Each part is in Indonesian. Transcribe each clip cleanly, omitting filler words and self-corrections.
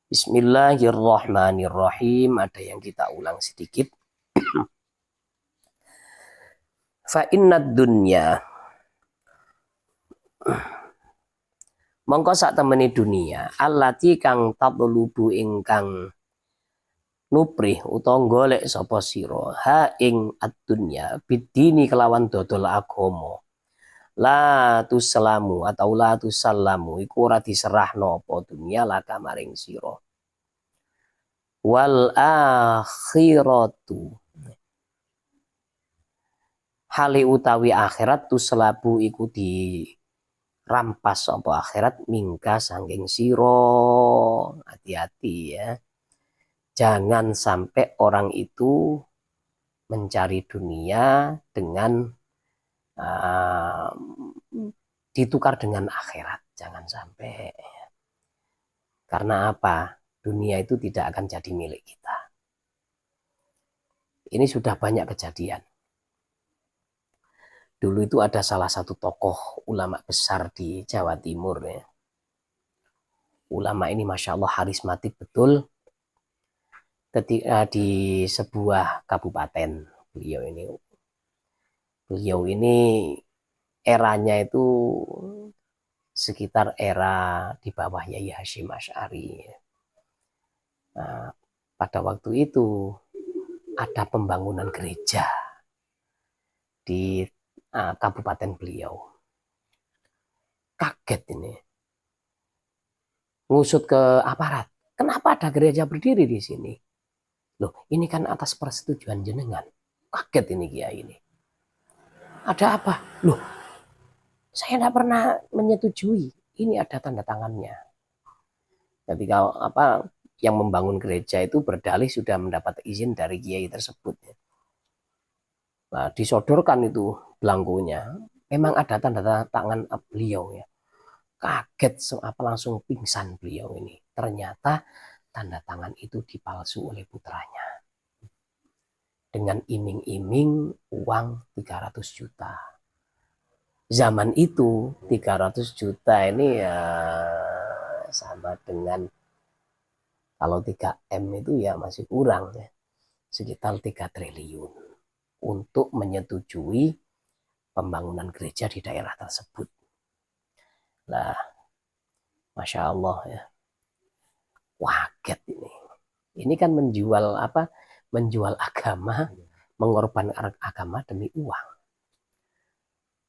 Bismillahirrahmanirrahim. Ada yang kita ulang sedikit. Fa innad dunya, mongko sak temeni dunia allati kang tatlubu ingkang nuprih utawa golek sapa sira ha ing ad-dunya bidini kelawan dodol agama. La tuslamu atau la tusallamu iku ora diserahno apa dunia laka maring sira. Wal akhiratu, hale utawi akhirat tuslabu iku di rampas apa akhirat mingka sangking siro. Hati-hati ya, jangan sampai orang itu mencari dunia dengan uh, ditukar dengan akhirat, jangan sampai. Karena apa? Dunia itu tidak akan jadi milik kita. Ini sudah banyak kejadian. Dulu itu ada salah satu tokoh ulama besar di Jawa Timur ya. Ulama ini Masya Allah harismatik betul. Ketika di sebuah kabupaten, beliau ini eranya itu sekitar era di bawah Yai Hasyim Asy'ari. Nah, pada waktu itu ada pembangunan gereja di kabupaten beliau. Kaget ini, ngusut ke aparat. Kenapa ada gereja berdiri di sini? Loh, ini kan atas persetujuan jenengan. Kaget ini kiai ini. Ada apa? Loh, saya tidak pernah menyetujui. Ini ada tanda tangannya. Ketika yang membangun gereja itu berdalih sudah mendapat izin dari kiai tersebut. Nah, disodorkan itu belangkonya. Memang ada tanda tangan beliau ya. Kaget langsung pingsan beliau ini. Ternyata tanda tangan itu dipalsu oleh putranya. Dengan iming-iming uang 300 juta. Zaman itu 300 juta ini ya sama dengan kalau 3M itu ya masih kurang ya. Sekitar 3 triliun untuk menyetujui pembangunan gereja di daerah tersebut. Nah, Masya Allah ya. Waget ini. Ini kan menjual apa? Menjual agama, mengorbankan agama demi uang.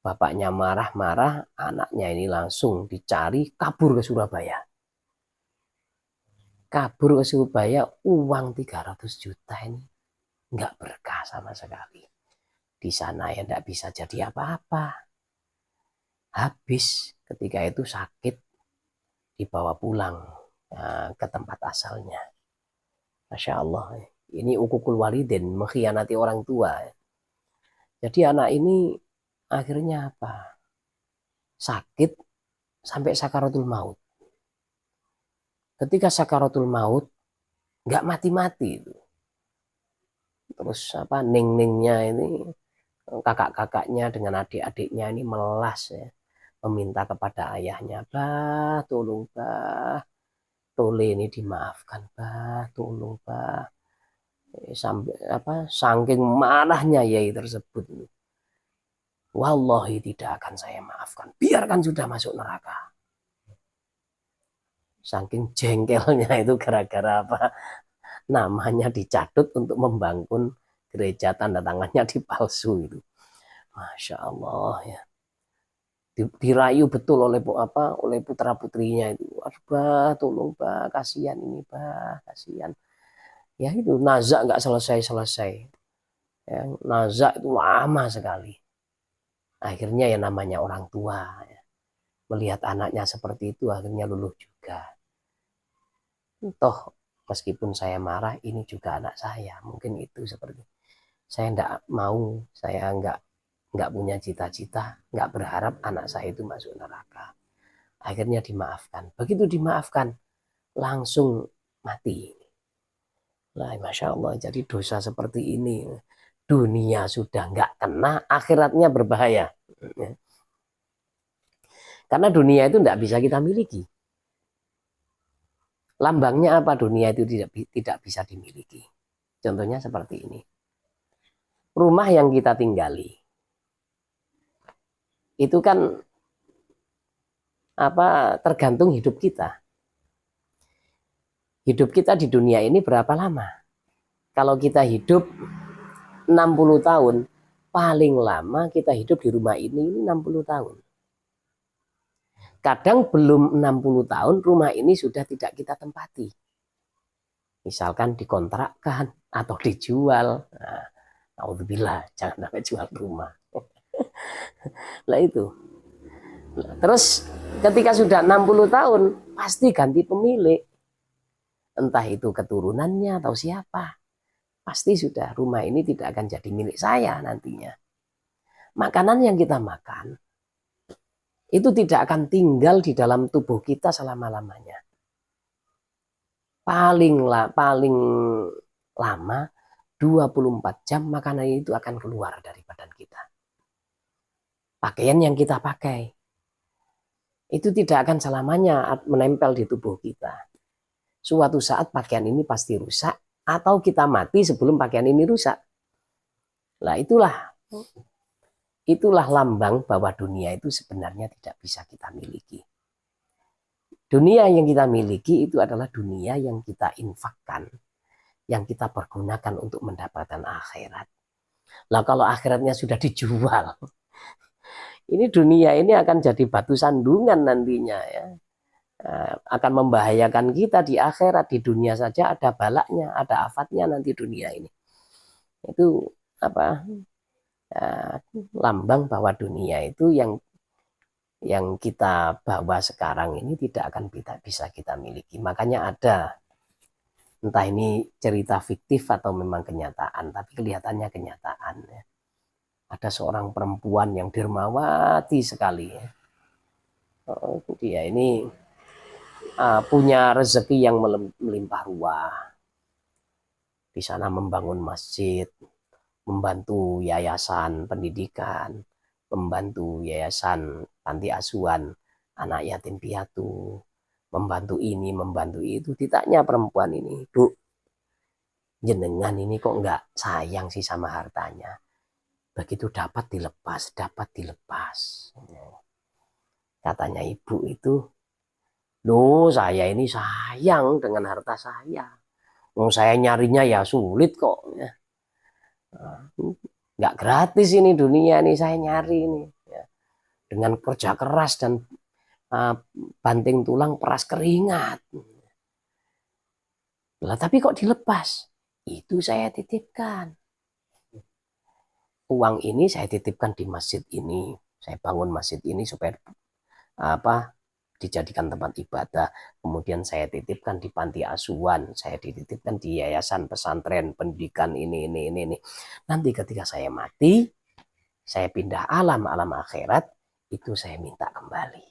Bapaknya marah-marah, anaknya ini langsung dicari, kabur ke Surabaya. Kabur ke Surabaya, uang 300 juta ini nggak berkah sama sekali. Di sana ya nggak bisa jadi apa-apa. Habis ketika itu sakit, dibawa pulang ke tempat asalnya. Masya Allah, ini ukukul walidin, mengkhianati orang tua. Jadi anak ini akhirnya apa? Sakit sampai sakaratul maut. Ketika sakaratul maut, nggak mati-mati itu. Terus ning-ningnya ini, kakak-kakaknya dengan adik-adiknya ini melas ya, meminta kepada ayahnya, bah tolong bah, Tole ini dimaafkan bah, tolong bah. Sampai saking marahnya Yai tersebut, wallahi tidak akan saya maafkan, biarkan sudah masuk neraka. Saking jengkelnya itu gara-gara apa? Namanya dicatut untuk membangun gereja, tanda tangannya dipalsu itu. Masya Allah ya. Dirayu betul oleh oleh putra putrinya itu. Aduh bah, tolong bah, kasihan ini bah, kasihan. Ya itu nazak nggak selesai-selesai. Ya, nazak itu lama sekali. Akhirnya ya namanya orang tua ya, melihat anaknya seperti itu akhirnya luluh juga. Toh meskipun saya marah, ini juga anak saya. Mungkin itu seperti saya enggak mau, saya enggak punya cita-cita, enggak berharap anak saya itu masuk neraka. Akhirnya dimaafkan. Begitu dimaafkan, langsung mati. Nah, Masya Allah, jadi dosa seperti ini. Dunia sudah enggak kena, akhiratnya berbahaya. Karena dunia itu enggak bisa kita miliki. Lambangnya apa? Dunia itu tidak bisa dimiliki. Contohnya seperti ini. Rumah yang kita tinggali itu kan tergantung hidup kita. Hidup kita di dunia ini berapa lama? Kalau kita hidup 60 tahun, paling lama kita hidup di rumah ini 60 tahun. Kadang belum 60 tahun rumah ini sudah tidak kita tempati. Misalkan dikontrakkan atau dijual. Nah, alhamdulillah, jangan sampai jual rumah. Lah itu. Terus ketika sudah 60 tahun pasti ganti pemilik. Entah itu keturunannya atau siapa. Pasti sudah rumah ini tidak akan jadi milik saya nantinya. Makanan yang kita makan itu tidak akan tinggal di dalam tubuh kita selama-lamanya. Paling lama 24 jam makanan itu akan keluar dari badan kita. Pakaian yang kita pakai itu tidak akan selamanya menempel di tubuh kita. Suatu saat pakaian ini pasti rusak atau kita mati sebelum pakaian ini rusak. Nah, itulah lambang bahwa dunia itu sebenarnya tidak bisa kita miliki. Dunia yang kita miliki itu adalah dunia yang kita infakkan, yang kita pergunakan untuk mendapatkan akhirat. Lah kalau akhiratnya sudah dijual, ini dunia ini akan jadi batu sandungan nantinya ya. Akan membahayakan kita di akhirat. Di dunia saja ada balaknya, ada afatnya nanti dunia ini. Itu lambang bahwa dunia itu yang kita bawa sekarang ini tidak akan bisa kita miliki. Makanya ada, entah ini cerita fiktif atau memang kenyataan, tapi kelihatannya kenyataan ya. Ada seorang perempuan yang dermawati sekali ya. Dia ini punya rezeki yang melimpah ruah. Di sana membangun masjid, membantu yayasan pendidikan, membantu yayasan panti asuhan anak yatim piatu, membantu ini, membantu itu. Ditanya perempuan ini, Bu, jenengan ini kok enggak sayang sih sama hartanya? Begitu dapat dilepas, dapat dilepas. Katanya ibu itu, loh saya ini sayang dengan harta saya. Saya nyarinya ya sulit kok. Nggak gratis ini dunia ini saya nyari ini. Dengan kerja keras dan banting tulang peras keringat. Lah tapi kok dilepas? Itu saya titipkan. Uang ini saya titipkan di masjid ini. Saya bangun masjid ini supaya dijadikan tempat ibadah. Kemudian saya titipkan di panti asuhan, saya dititipkan di yayasan pesantren pendidikan ini. Nanti ketika saya mati, saya pindah alam akhirat, itu saya minta kembali.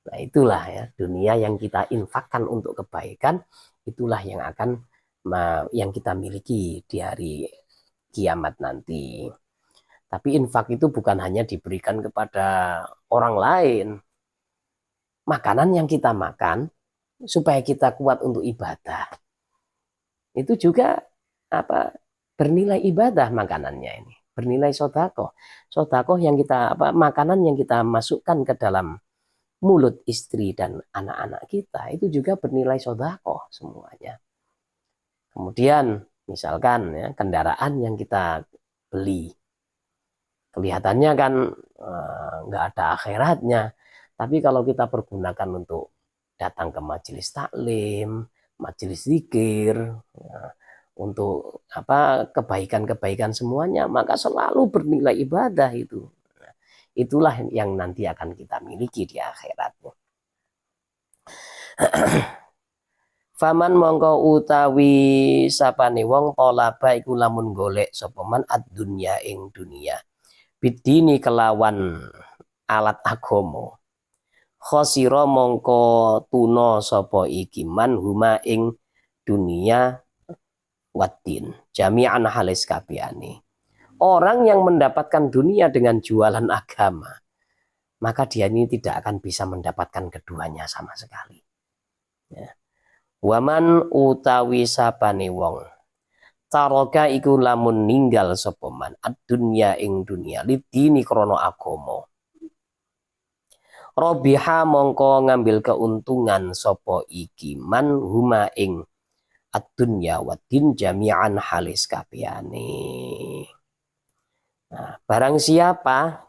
Nah itulah ya, dunia yang kita infakkan untuk kebaikan, itulah yang kita miliki di hari kiamat nanti. Tapi infak itu bukan hanya diberikan kepada orang lain. Makanan yang kita makan supaya kita kuat untuk ibadah. Itu juga bernilai ibadah makanannya ini. Bernilai sedekah. Sedekah yang makanan yang kita masukkan ke dalam mulut istri dan anak-anak kita itu juga bernilai sedekah semuanya. Kemudian misalkan ya, kendaraan yang kita beli. Kelihatannya kan nggak ada akhiratnya. Tapi kalau kita pergunakan untuk datang ke majelis taklim, majelis zikir, ya, untuk kebaikan-kebaikan semuanya, maka selalu bernilai ibadah itu. Itulah yang nanti akan kita miliki di akhirat. Faman mongko utawi sapane wong talaba iku lamun golek sapa man ad-dunya ing dunia. Bidini kelawan alat agama. Khosira mongko tuna sapa iki man huma ing dunia waddin. Jami'an halis kabehane. Orang yang mendapatkan dunia dengan jualan agama, maka dia ini tidak akan bisa mendapatkan keduanya sama sekali. Ya. Waman utawi sapane wong taroka iku lamun ninggal sapa man ad-dunya ing dunya lidini krana agama. Robiha mongko ngambil keuntungan sapa iki man huma ing ad-dunya wa din jami'an halis kabehane. Nah, barang siapa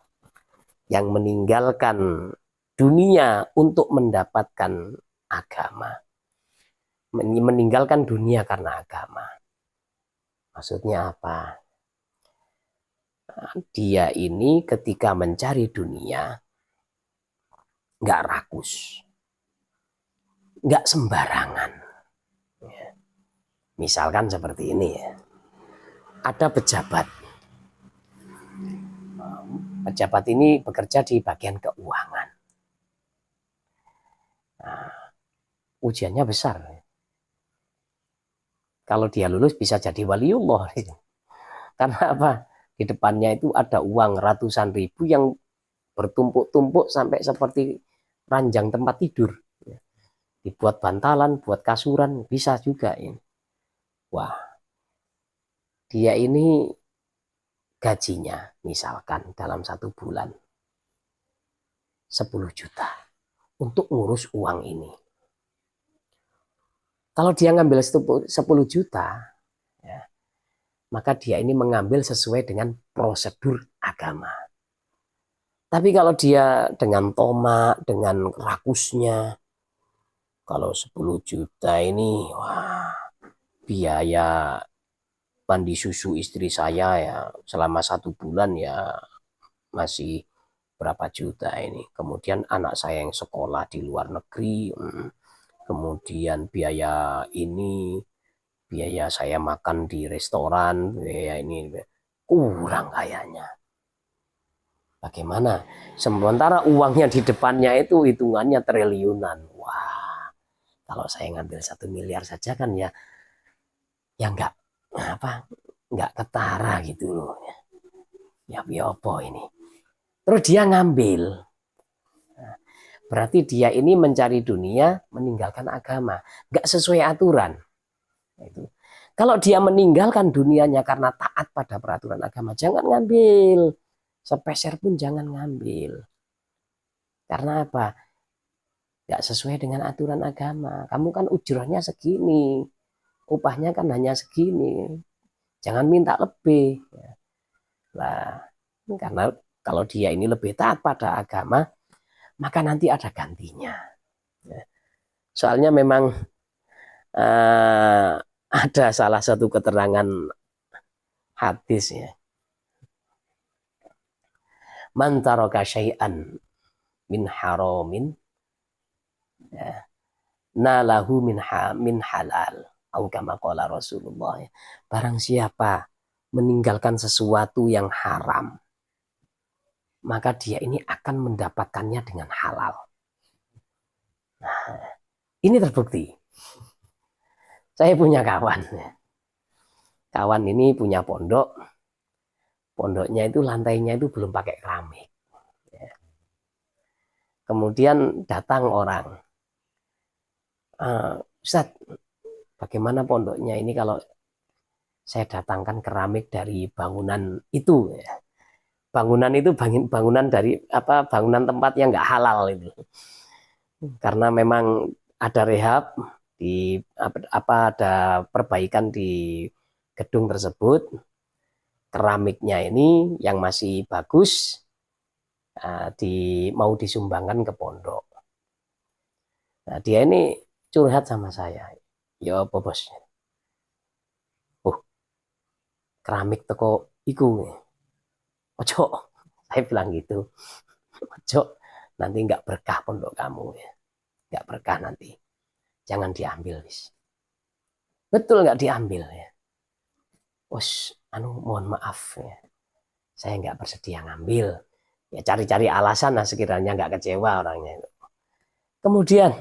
yang meninggalkan dunia untuk mendapatkan agama, meninggalkan dunia karena agama. Maksudnya apa? Dia ini ketika mencari dunia nggak rakus, nggak sembarangan. Misalkan seperti ini ya, ada pejabat. Pejabat ini bekerja di bagian keuangan. Nah, ujiannya besar. Kalau dia lulus bisa jadi waliullah. Karena apa? Di depannya itu ada uang ratusan ribu yang bertumpuk-tumpuk sampai seperti ranjang tempat tidur. Dibuat bantalan, buat kasuran, bisa juga ini. Wah, dia ini gajinya misalkan dalam 1 bulan 10 juta untuk ngurus uang ini. Kalau dia ngambil 10 juta, ya, maka dia ini mengambil sesuai dengan prosedur agama. Tapi kalau dia dengan tomak, dengan rakusnya, kalau 10 juta ini, wah, biaya mandi susu istri saya ya selama 1 bulan ya masih berapa juta ini. Kemudian anak saya yang sekolah di luar negeri, kemudian biaya ini, biaya saya makan di restoran, biaya ini kurang kayaknya. Bagaimana? Sementara uangnya di depannya itu hitungannya triliunan. Wah, kalau saya ngambil 1 miliar saja kan ya nggak nggak ketara gitu loh. Ya apa ini? Terus dia ngambil. Berarti dia ini mencari dunia, meninggalkan agama, nggak sesuai aturan. Itu. Kalau dia meninggalkan dunianya karena taat pada peraturan agama, jangan ngambil. Sepeser pun jangan ngambil. Karena apa? Nggak sesuai dengan aturan agama. Kamu kan ujurnya segini, upahnya kan hanya segini. Jangan minta lebih. Nah, karena kalau dia ini lebih taat pada agama, maka nanti ada gantinya. Soalnya memang ada salah satu keterangan hadis ya. Man taraka syai'an min haramin ya, nalahu min halal atau kama qala Rasulullah. Barang siapa meninggalkan sesuatu yang haram, maka dia ini akan mendapatkannya dengan halal. Nah, ini terbukti. Saya punya kawan. Kawan ini punya pondok. Pondoknya itu lantainya itu belum pakai keramik. Kemudian datang orang. Ustaz, bagaimana pondoknya ini kalau saya datangkan keramik dari bangunan itu? Bangunan itu bangunan dari bangunan tempat yang nggak halal itu. Karena memang ada rehab di ada perbaikan di gedung tersebut, keramiknya ini yang masih bagus mau disumbangkan ke pondok. Nah, dia ini curhat sama saya, ya apa bos? Keramik teko iku, ojo, saya bilang gitu, ojo, nanti nggak berkah pondok kamu ya, nggak berkah nanti, jangan diambil wis. Betul nggak diambil ya? Bos, mohon maaf ya, saya nggak bersedia ngambil. Ya cari-cari alasan lah sekiranya nggak kecewa orangnya. Kemudian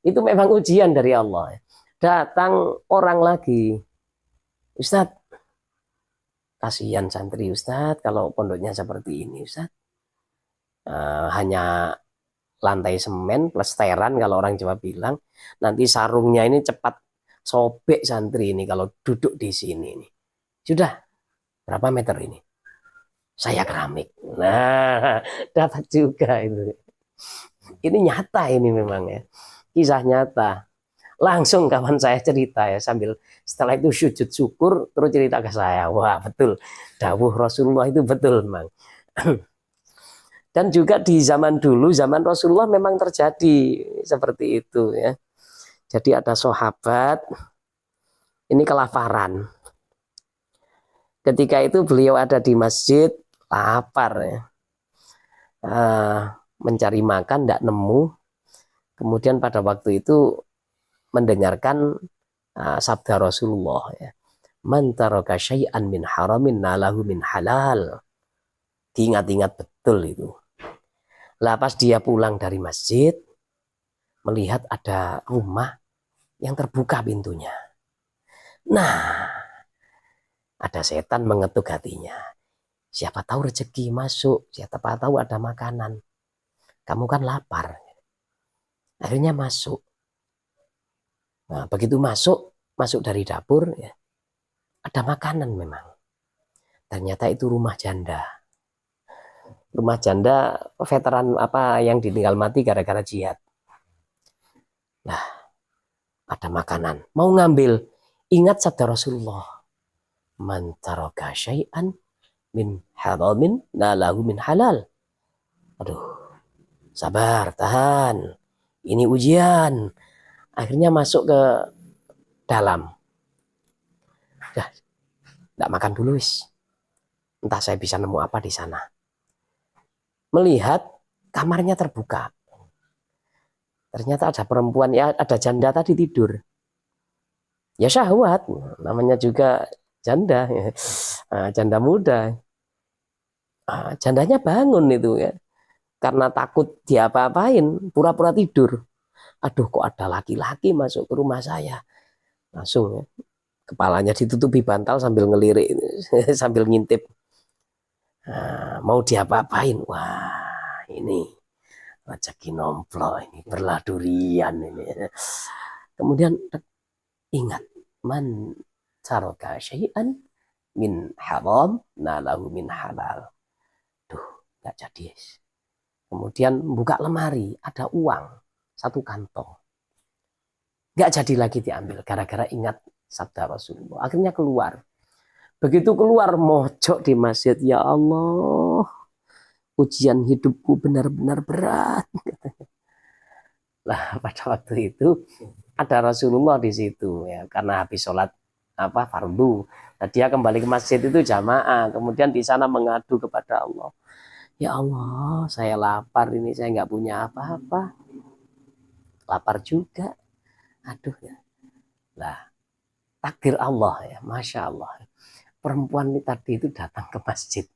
itu memang ujian dari Allah. Datang orang lagi, Ustadz, kasihan santri Ustadz kalau pondoknya seperti ini Ustadz. Hanya lantai semen, plesteran kalau orang Jawa bilang. Nanti sarungnya ini cepat sobek santri ini kalau duduk di sini nih. Sudah berapa meter ini? Saya keramik. Nah, dapat juga itu. Ini nyata ini memang ya. Kisah nyata. Langsung kawan saya cerita ya sambil setelah itu sujud syukur terus cerita ke saya. Wah, betul. Dawuh Rasulullah itu betul memang. Dan juga di zaman dulu, zaman Rasulullah memang terjadi seperti itu ya. Jadi ada sahabat ini kelaparan. Ketika itu beliau ada di masjid, lapar ya. Mencari makan tidak nemu. Kemudian pada waktu itu mendengarkan sabda Rasulullah ya. Man taraka syai'an min haramin nalahu min halal. Diingat-ingat betul itu. Lah pas dia pulang dari masjid melihat ada rumah yang terbuka pintunya. Nah, ada setan mengetuk hatinya. Siapa tahu rezeki masuk, siapa tahu ada makanan. Kamu kan lapar. Akhirnya masuk. Nah, begitu masuk dari dapur ya, ada makanan memang. Ternyata itu rumah janda. Rumah janda veteran apa yang ditinggal mati gara-gara jihad. Nah, ada makanan. Mau ngambil, ingat sabda Rasulullah. Man taraka syai'an min haramin nalahu min halal. Aduh, sabar, tahan. Ini ujian. Akhirnya masuk ke dalam. Dah, tidak makan dulu wis. Entah saya bisa nemu apa di sana. Melihat kamarnya terbuka. Ternyata ada perempuan, ya ada janda tadi tidur. Ya syahwat, namanya juga janda, janda muda. Jandanya bangun itu ya. Karena takut diapa-apain, pura-pura tidur. Aduh, kok ada laki-laki masuk ke rumah saya. Langsung ya, kepalanya ditutupi bantal sambil ngelirik, sambil ngintip. Mau diapa-apain? Wah, ini rezeki nomplok ini, berlah durian ini. Kemudian ingat, man taraka syai'an min haram nalahu min halal. Duh, nggak jadi. Kemudian buka lemari, ada uang 1 kantong. Nggak jadi lagi diambil, gara-gara ingat sabda Rasulullah. Akhirnya keluar. Begitu keluar, mojok di masjid. Ya Allah, ujian hidupku benar-benar berat. Lah, pada waktu itu ada Rasulullah di situ ya, karena habis sholat fardu. Nah, dia kembali ke masjid itu jamaah. Kemudian di sana mengadu kepada Allah. Ya Allah, saya lapar ini, saya nggak punya apa-apa. Lapar juga. Aduh ya. Lah, takdir Allah ya, Masya Allah. Perempuan ini tadi itu datang ke masjid.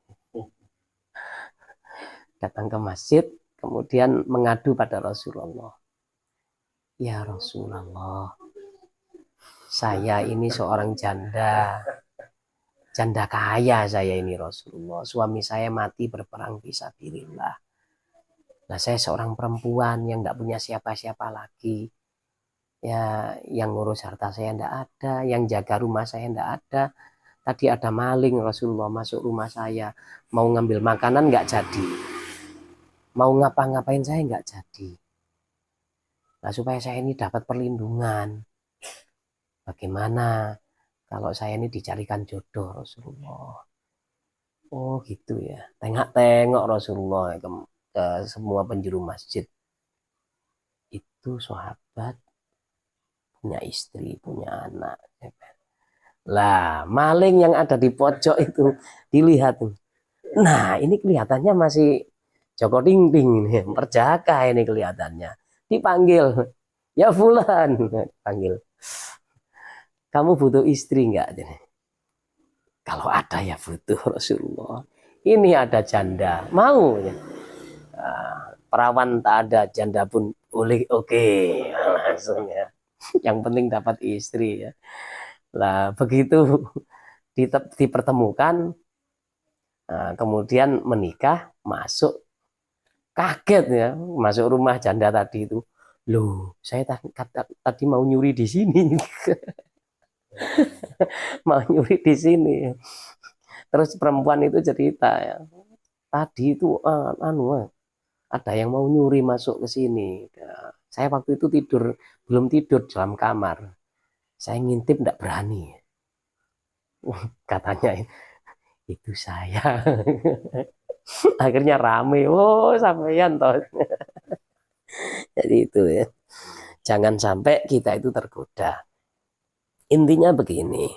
Datang ke masjid, kemudian mengadu pada Rasulullah. Ya Rasulullah, saya ini seorang janda. Janda kaya saya ini Rasulullah. Suami saya mati berperang fisabilillah. Nah, saya seorang perempuan yang tidak punya siapa-siapa lagi. Ya, yang ngurus harta saya tidak ada, yang jaga rumah saya tidak ada. Tadi ada maling Rasulullah masuk rumah saya, mau ngambil makanan nggak jadi, mau ngapa-ngapain saya nggak jadi. Nah, supaya saya ini dapat perlindungan, bagaimana kalau saya ini dicarikan jodoh Rasulullah? Oh gitu ya, tengok-tengok Rasulullah ke semua penjuru masjid. Itu sahabat punya istri, punya anak. Lah, maling yang ada di pojok itu dilihat. Nah, ini kelihatannya masih Joko Tingting ini, perjaka ini kelihatannya. Dipanggil, ya Fulan, panggil. Kamu butuh istri enggak? Kalau ada ya butuh Rasulullah. Ini ada janda, mau ya. Perawan tak ada, janda pun boleh, oke. Langsung ya. Yang penting dapat istri ya. Lah begitu dipertemukan, kemudian menikah, masuk Kaget ya, masuk rumah janda tadi itu. Loh, saya tadi mau nyuri di sini. Mau nyuri di sini. Terus perempuan itu cerita ya, tadi itu ada yang mau nyuri masuk ke sini. Ya, saya waktu itu belum tidur dalam kamar. Saya ngintip enggak berani. Katanya itu saya. Akhirnya rame. Oh, sampeyan toh. Jadi itu ya. Jangan sampai kita itu tergoda. Intinya begini.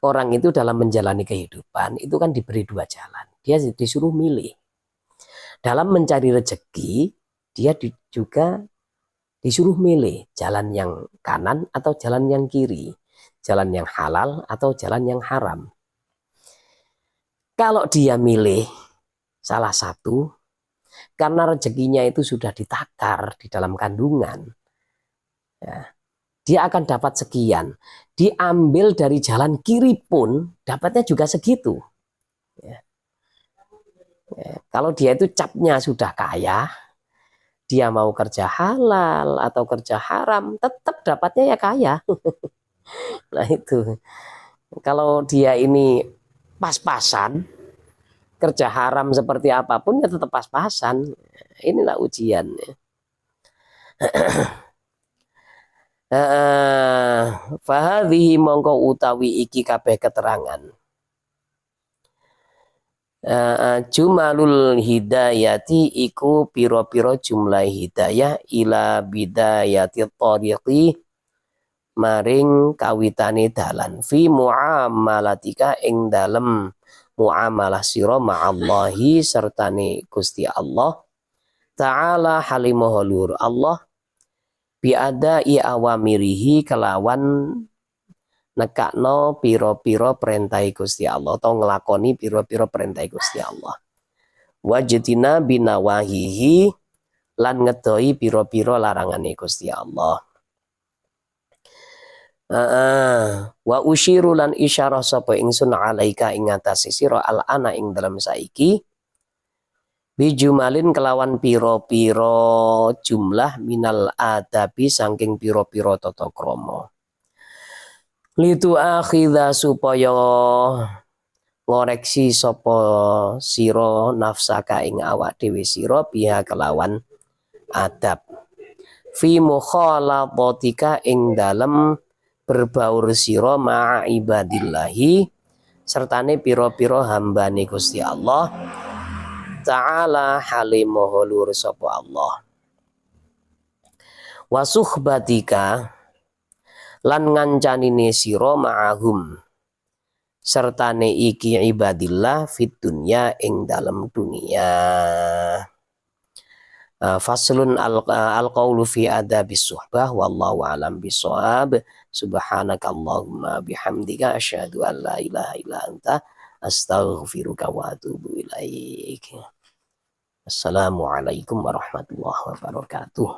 Orang itu dalam menjalani kehidupan itu kan diberi dua jalan. Dia disuruh milih. Dalam mencari rezeki, dia juga disuruh milih jalan yang kanan atau jalan yang kiri. Jalan yang halal atau jalan yang haram. Kalau dia milih salah satu, karena rezekinya itu sudah ditakar di dalam kandungan, ya, dia akan dapat sekian. Diambil dari jalan kiri pun dapatnya juga segitu. Ya. Ya. Kalau dia itu capnya sudah kaya, dia mau kerja halal atau kerja haram, tetap dapatnya ya kaya. Nah itu. Kalau dia ini pas-pasan, kerja haram seperti apapun ya tetap pas-pasan. Inilah ujian. Fahadhihi mongko utawi iki kabeh keterangan. Jumalul hidayati iku piro-piro jumlah hidayah ila bidayati thariqi maring kawitane dalan fi muamalatika ing dalem muamalah sira ma'allahi sertane Gusti Allah ta'ala halimaha luhur Allah biadai awamirihi kelawan nekakno piro-piro perintahe Gusti Allah atau ngelakoni piro-piro perintahe Gusti Allah wajtina binawahihi lan ngedoi piro-piro larangane Gusti Allah. Wa usyiru lan isyarah sapa ingsun alaika ing atase sira al-ana ing dalam saiki bijumalin kelawan piro-piro jumlah minal adabi saking piro-piro tata krama litu akhidha supaya ngoreksi sapa sira nafsaka ing awak dhewe sira biha kelawan adab fi mukhalatatika ing dalem berbaur sira ma'a ibadillahi sertane piro-piro hambane Gusti Allah ta'ala halimaha luhur sapa Allah wa suhbatika lan ngancanine sira ma'ahum sertane iki ibadillah fit dunya ing dalam dunia. Faslun al-qawlu fi adabis suhbah wallahu alam bisawab. Subhanakallahumma bihamdika asyhadu an la ilaha illa anta astaghfiruka wa atubu ilaik. Assalamualaikum warahmatullahi wabarakatuh.